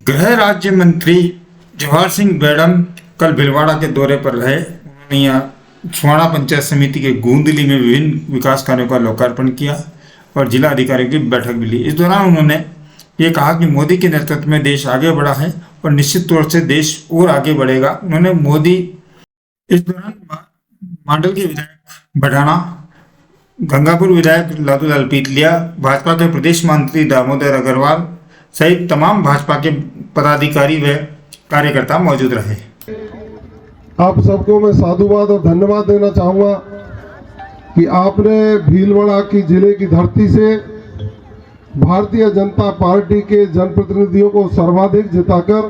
गृह राज्य मंत्री जवाहर सिंह बेडम कल भीलवाड़ा के दौरे पर रहे। उन्होंने यहाँ छुआड़ा पंचायत समिति के गूंदली में विभिन्न विकास कार्यों का लोकार्पण किया और जिला अधिकारियों की बैठक भी ली। इस दौरान उन्होंने ये कहा कि मोदी के नेतृत्व में देश आगे बढ़ा है और निश्चित तौर से देश और आगे बढ़ेगा। उन्होंने मोदी इस दौरान मांडल के विधायक बढ़ाना, गंगापुर विधायक लालूलाल पीतलिया, भाजपा के प्रदेश मंत्री दामोदर अग्रवाल सहित तमाम भाजपा के पदाधिकारी व कार्यकर्ता मौजूद रहे। आप सबको मैं साधुवाद और धन्यवाद देना चाहूँगा कि आपने भीलवाड़ा की जिले की धरती से भारतीय जनता पार्टी के जनप्रतिनिधियों को सर्वाधिक जिताकर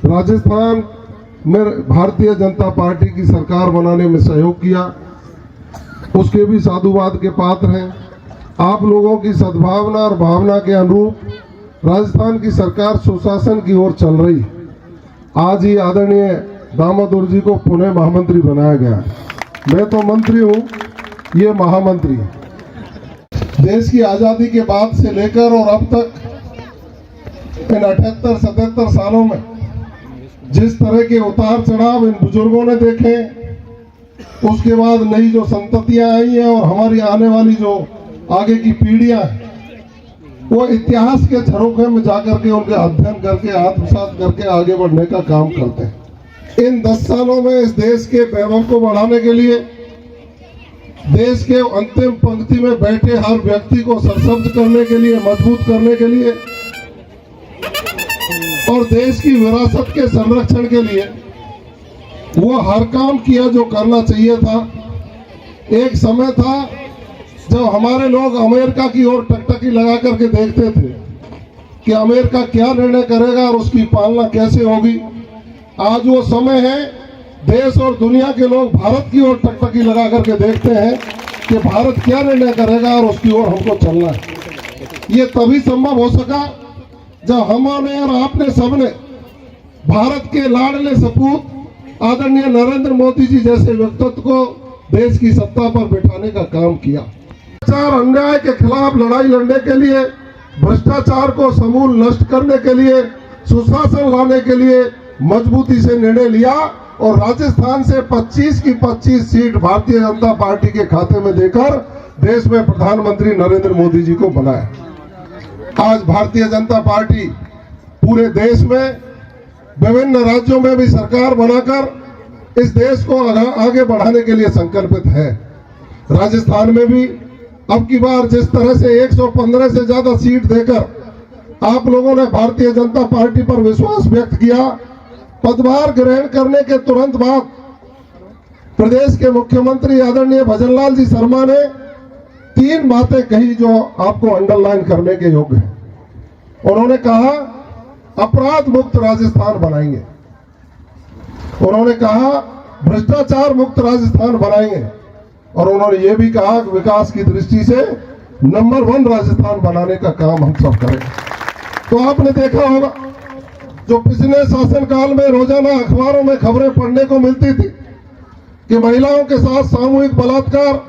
राजस्थान में भारतीय जनता पार्टी की सरकार बनाने में सहयोग किया। उसके भी साधुवाद के पात्र हैं। आप लोगों की सद्भावना और भावना के अनुरूप राजस्थान की सरकार सुशासन की ओर चल रही। आज ही आदरणीय दामोदर जी को पुणे महामंत्री बनाया गया। मैं तो मंत्री हूँ, ये महामंत्री। देश की आज़ादी के बाद से लेकर और अब तक इन 78-77 सालों में जिस तरह के उतार चढ़ाव इन बुजुर्गों ने देखे, उसके बाद नई जो संततियां आई हैं और हमारी आने वाली जो आगे की पीढ़ियां हैं, वो इतिहास के झरोखे में जाकर के उनके अध्ययन करके आत्मसात करके आगे बढ़ने का काम करते हैं। इन 10 सालों में इस देश के वैभव को बढ़ाने के लिए, देश के अंतिम पंक्ति में बैठे हर व्यक्ति को सशक्त करने के लिए, मजबूत करने के लिए और देश की विरासत के संरक्षण के लिए वो हर काम किया जो करना चाहिए था। एक समय था जब हमारे लोग अमेरिका की ओर टकटकी लगा करके देखते थे कि अमेरिका क्या निर्णय करेगा और उसकी पालना कैसे होगी। आज वो समय है, देश और दुनिया के लोग भारत की ओर टकटकी लगा करके देखते हैं कि भारत क्या निर्णय करेगा और उसकी ओर हमको चलना है। ये तभी संभव हो सका जब हमने और आपने सबने भारत के लाडले सपूत आदरणीय नरेंद्र मोदी जी जैसे व्यक्तित्व को देश की सत्ता पर बिठाने का काम किया। भ्रष्टाचार अन्याय के खिलाफ लड़ाई लड़ने के लिए, भ्रष्टाचार को समूल नष्ट करने के लिए, सुशासन लाने के लिए मजबूती से निर्णय लिया और राजस्थान से 25 की 25 सीट भारतीय जनता पार्टी के खाते में देकर देश में प्रधानमंत्री नरेंद्र मोदी जी को बनाया। आज भारतीय जनता पार्टी पूरे देश में विभिन्न राज्यों में भी सरकार बनाकर इस देश को आगे बढ़ाने के लिए संकल्पित है। राजस्थान में भी अब की बार जिस तरह से 115 से ज्यादा सीट देकर आप लोगों ने भारतीय जनता पार्टी पर विश्वास व्यक्त किया, पदभार ग्रहण करने के तुरंत बाद प्रदेश के मुख्यमंत्री आदरणीय भजनलाल जी शर्मा ने 3 बातें कही जो आपको अंडरलाइन करने के योग्य है। उन्होंने कहा अपराध मुक्त राजस्थान बनाएंगे, उन्होंने कहा भ्रष्टाचार मुक्त राजस्थान बनाएंगे और उन्होंने ये भी कहा कि विकास की दृष्टि से नंबर 1 राजस्थान बनाने का काम हम सब करें। तो आपने देखा होगा जो पिछले शासनकाल में रोजाना अखबारों में खबरें पढ़ने को मिलती थी कि महिलाओं के साथ सामूहिक बलात्कार,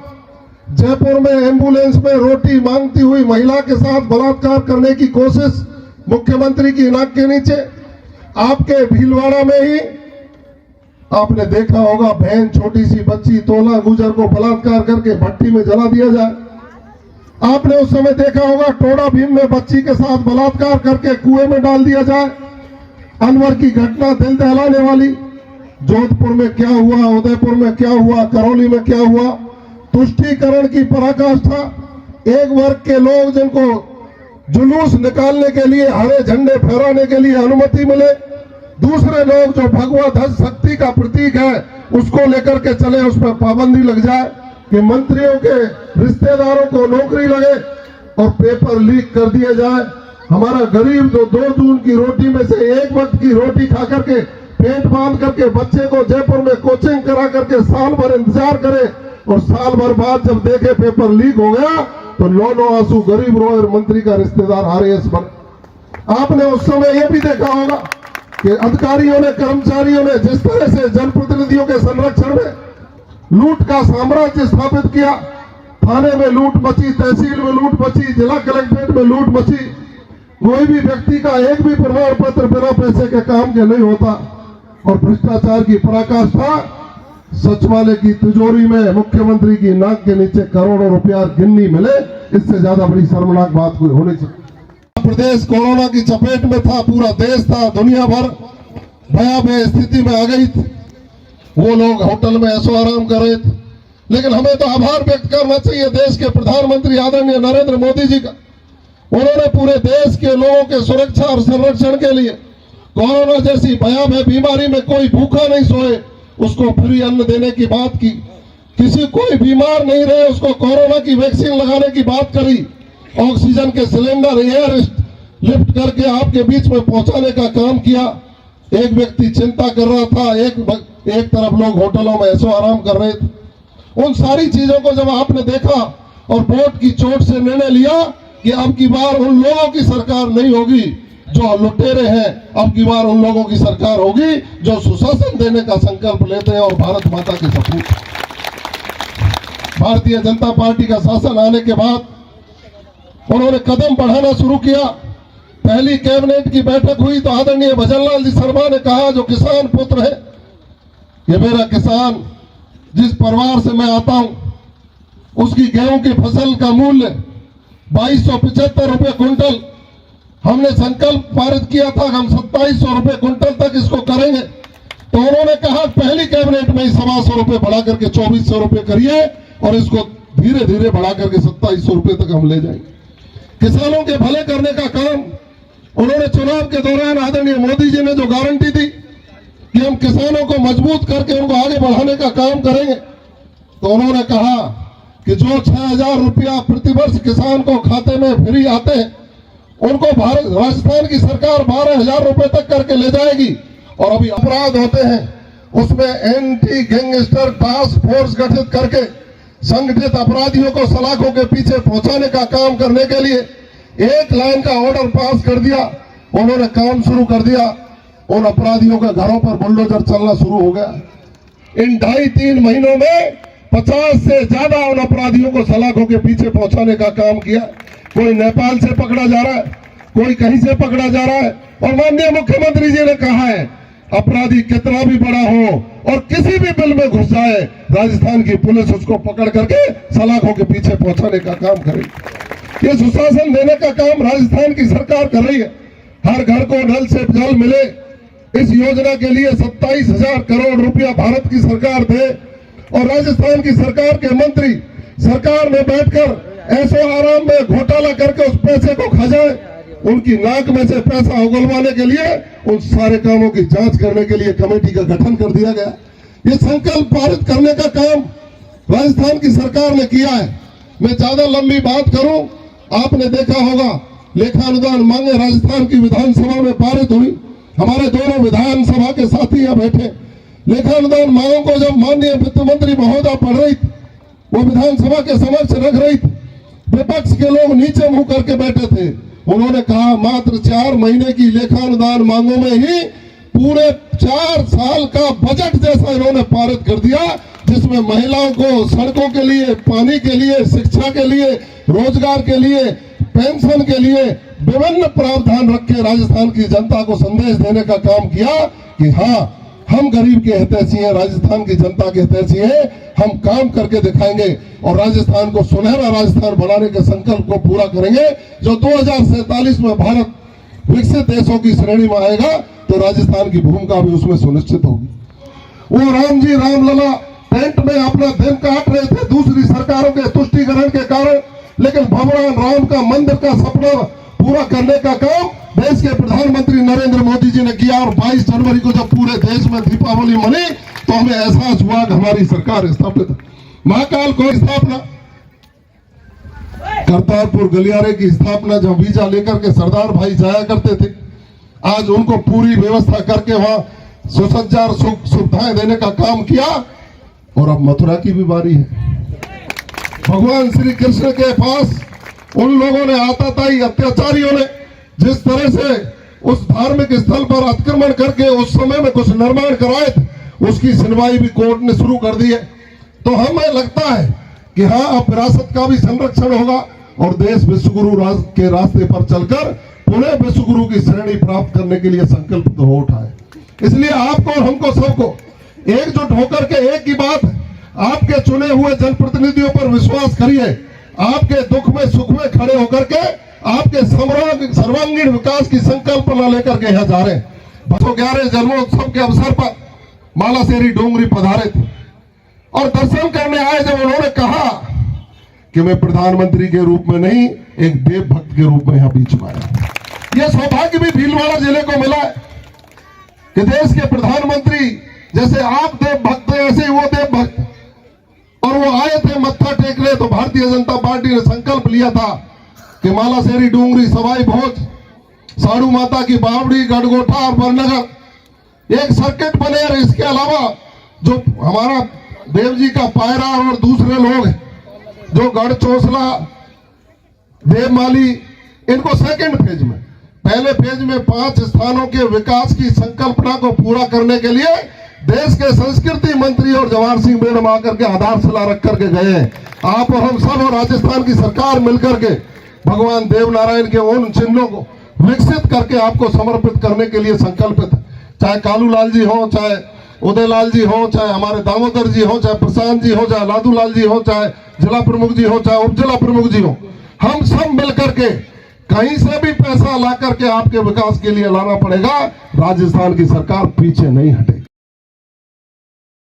जयपुर में एम्बुलेंस में रोटी मांगती हुई महिला के साथ बलात्कार करने की कोशिश मुख्यमंत्री की नाक के नीचे। आपके भीलवाड़ा में ही आपने देखा होगा, बहन छोटी सी बच्ची तोला गुजर को बलात्कार करके भट्टी में जला दिया जाए। आपने उस समय देखा होगा टोडा भीम में बच्ची के साथ बलात्कार करके कुएं में डाल दिया जाए। अनवर की घटना दिल दहलाने वाली, जोधपुर में क्या हुआ, उदयपुर में क्या हुआ, करौली में क्या हुआ। तुष्टीकरण की पराकाष्ठा, एक वर्ग के लोग जिनको जुलूस निकालने के लिए, हरे झंडे फहराने के लिए अनुमति मिले, दूसरे लोग जो भगवा ध्वज शक्ति का प्रतीक है उसको लेकर के चले, उस पर पाबंदी लग जाए कि मंत्रियों के रिश्तेदारों को नौकरी लगे और पेपर लीक कर दिया जाए। हमारा गरीब जो 2 जून की रोटी में से एक वक्त की रोटी खा करके पेट बांध करके बच्चे को जयपुर में कोचिंग करा करके साल भर इंतजार करे और साल भर बाद जब देखे पेपर लीक हो गया तो लोनो आंसू गरीब रोए और मंत्री का रिश्तेदार आरएएस बने। आपने उस समय यह भी देखा होगा कि अधिकारियों ने, कर्मचारियों ने जिस तरह से जनप्रतिनिधियों के संरक्षण में लूट का साम्राज्य स्थापित किया। थाने में लूट मची, तहसील में लूट मची, जिला कलेक्ट्रेट में लूट मची, कोई भी व्यक्ति का एक भी प्रमाण पत्र बिना पैसे के काम के नहीं होता। और भ्रष्टाचार की पराकाष्ठा सचिवालय की तिजोरी में मुख्यमंत्री की नाक के नीचे करोड़ों रुपया गिननी मिले, इससे ज्यादा बड़ी शर्मनाक बात कोई हो नहीं सकती। प्रदेश कोरोना की चपेट में था, पूरा देश था, दुनिया भर भयावह स्थिति में आ गई थी। वो लोग होटल में ऐसो आराम कर रहे थे, लेकिन हमें तो आभार व्यक्त करना चाहिए देश के प्रधानमंत्री आदरणीय नरेंद्र मोदी जी का। उन्होंने पूरे देश के लोगों के सुरक्षा और संरक्षण के लिए कोरोना जैसी भयावह बीमारी में कोई भूखा नहीं सोए, उसको फ्री अन्न देने की बात की। किसी कोई बीमार नहीं रहे, उसको कोरोना की वैक्सीन लगाने की बात करी। ऑक्सीजन के सिलेंडर एयर लिफ्ट करके आपके बीच में पहुंचाने का काम किया। एक व्यक्ति चिंता कर रहा था, एक तरफ लोग होटलों में ऐसो आराम कर रहे थे। उन सारी चीजों को जब आपने देखा और बोर्ड की चोट से निर्णय लिया कि अब की बार उन लोगों की सरकार नहीं होगी जो लुटेरे हैं, अब की बार उन लोगों की सरकार होगी जो सुशासन देने का संकल्प लेते हैं और भारत माता के सपूत। भारतीय जनता पार्टी का शासन आने के बाद उन्होंने कदम बढ़ाना शुरू किया। पहली कैबिनेट की बैठक हुई तो आदरणीय भजनलाल जी शर्मा ने कहा, जो किसान पुत्र है, ये मेरा किसान जिस परिवार से मैं आता हूं, उसकी गेहूं की फसल का मूल्य 2275 रुपए क्विंटल, हमने संकल्प पारित किया था कि हम 2700 रुपए क्विंटल तक इसको करेंगे। तो उन्होंने कहा पहली कैबिनेट में ही 125 रुपए बढ़ा करके 2400 रुपए करिए और इसको धीरे धीरे बढ़ा करके 2700 रुपए तक हम ले जाएंगे। किसानों के भले करने का काम उन्होंने चुनाव के दौरान आदरणीय मोदी जी ने जो गारंटी दी कि हम किसानों को मजबूत करके उनको आगे बढ़ाने का काम करेंगे, तो उन्होंने कहा कि जो 6000 रुपया प्रतिवर्ष किसान को खाते में फ्री आते हैं, उनको भारत राजस्थान की सरकार 12,000 रुपए तक करके ले जाएगी। और अभी अपराध होते हैं उसमें एंटी गैंगस्टर टास्क फोर्स गठित करके संगठित अपराधियों को सलाखों के पीछे पहुंचाने का काम करने के लिए एक लाइन का ऑर्डर पास कर दिया। उन्होंने काम शुरू कर दिया, उन अपराधियों के घरों पर बुलडोजर चलना शुरू हो गया। इन 2.5-3 महीनों में 50 से ज्यादा उन अपराधियों को सलाखों के पीछे पहुंचाने का काम किया। कोई नेपाल से पकड़ा जा रहा है, कोई कहीं से पकड़ा जा रहा है। और माननीय मुख्यमंत्री जी ने कहा है, अपराधी कितना भी बड़ा हो और किसी भी बिल में घुस जाए, राजस्थान की पुलिस उसको पकड़ करके सलाखों के पीछे पहुंचाने का काम करेगी। ये सुशासन देने का काम राजस्थान की सरकार कर रही है। हर घर को नल से जल मिले, इस योजना के लिए 27,000 करोड़ रुपया भारत की सरकार दे और राजस्थान की सरकार के मंत्री सरकार में बैठकर ऐसे आराम में घोटाला करके उस पैसे को खा जाए। उनकी नाक में से पैसा उगलवाने के लिए उन सारे कामों की जांच करने के लिए कमेटी का गठन कर दिया गया। ये संकल्प पारित करने का काम राजस्थान की सरकार ने किया है। मैं ज्यादा लंबी बात करूं, आपने देखा होगा लेखानुदान मांगे राजस्थान की विधानसभा में पारित हुई। हमारे दोनों विधानसभा के साथी यहाँ बैठे। लेखानुदान मांगों को जब माननीय वित्त मंत्री महोदया पढ़ रही थी, वो विधानसभा के समक्ष रख रही थी, विपक्ष के लोग नीचे मुंह करके बैठे थे। उन्होंने कहा मात्र 4 महीने की लेखानुदान मांगों में ही पूरे 4 साल का बजट जैसा इन्होंने पारित कर दिया, जिसमें महिलाओं को सड़कों के लिए, पानी के लिए, शिक्षा के लिए, रोजगार के लिए, पेंशन के लिए विभिन्न प्रावधान रखे राजस्थान की जनता को संदेश देने का काम किया कि हाँ, हम गरीब के हितैषी हैं, राजस्थान की जनता के हितैषी हैं, हम काम करके दिखाएंगे और राजस्थान को सुनहरा राजस्थान बनाने के संकल्प को पूरा करेंगे। जो 2047 में भारत विकसित देशों की श्रेणी में आएगा तो राजस्थान की भूमिका भी उसमें सुनिश्चित होगी। वो राम जी रामलला टेंट में अपना दिन काट रहे थे दूसरी सरकारों के तुष्टिकरण के कारण, लेकिन भगवान राम का मंदिर का सपना पूरा करने का काम देश के प्रधानमंत्री नरेंद्र मोदी जी ने किया। और 22 जनवरी को जब पूरे देश में दीपावली मनी तो हमें एहसास हुआ कि हमारी सरकार स्थापित है। महाकाल को स्थापना, करतारपुर गलियारे की स्थापना जब वीजा लेकर के सरदार भाई जाया करते थे, आज उनको पूरी व्यवस्था करके वहां सुसज्जा और सुविधाएं देने का काम किया। और अब मथुरा की भी बारी है। भगवान श्री कृष्ण के पास उन लोगों ने आतताई अत्याचारियों ने जिस तरह से उस धार्मिक स्थल पर अतिक्रमण करके उस समय में कुछ निर्माण कराए थे, उसकी सुनवाई भी कोर्ट ने शुरू कर दी है। तो हमें लगता है कि हाँ, अब विरासत का भी संरक्षण होगा और देश विश्व गुरु के रास्ते पर चलकर पुणे विश्वगुरु की श्रेणी प्राप्त करने के लिए संकल्प हो उठाए। इसलिए आपको और हमको सबको एकजुट होकर के एक ही बात है, आपके चुने हुए जनप्रतिनिधियों पर विश्वास करिए। आपके दुख में सुख में खड़े होकर के आपके सर्वांगीण विकास की संकल्पना लेकर के यहाँ जा रहे हैं। 211 जन्मोत्सव के अवसर पर मालासेरी डोंगरी पधारे थे और दर्शन करने आए जब उन्होंने कहा कि मैं प्रधानमंत्री के रूप में नहीं, एक देव भक्त के रूप में यहाँ बीच में आया। यह सौभाग्य भी भीलवाड़ा जिले को मिला है कि देश के प्रधानमंत्री जैसे आप देव भक्त हैं, ऐसे ही वो देव भक्त, और वो आए थे मत्था टेकने। तो भारतीय जनता पार्टी ने संकल्प लिया था कि डोंगरी, सवाई भोज, साड़ू माता की बावड़ी, गढ़गोटा और बरनगर एक सर्किट बने। और इसके अलावा जो हमारा देव जी का पायरा और दूसरे लोग जो गढ़ चौसला, देवमाली, इनको सेकंड फेज में, पहले फेज में 5 स्थानों के विकास की संकल्पना को पूरा करने के लिए देश के संस्कृति मंत्री और जवाहर सिंह मैडम आकर के आधारशिला रख करके गए हैं। आप और हम सब और राजस्थान की सरकार मिलकर के भगवान देव नारायण के उन चिन्हों को विकसित करके आपको समर्पित करने के लिए संकल्पित है। चाहे कालूलाल जी हो, चाहे उदयलाल जी हो, चाहे हमारे दामोदर जी हो, चाहे प्रशांत जी हो, चाहे लादूलाल जी हो, चाहे जिला प्रमुख जी हो, चाहे उप जिला प्रमुख जी हो, हम सब मिलकर के कहीं से भी पैसा ला करके आपके विकास के लिए लाना पड़ेगा। राजस्थान की सरकार पीछे नहीं हटेगी।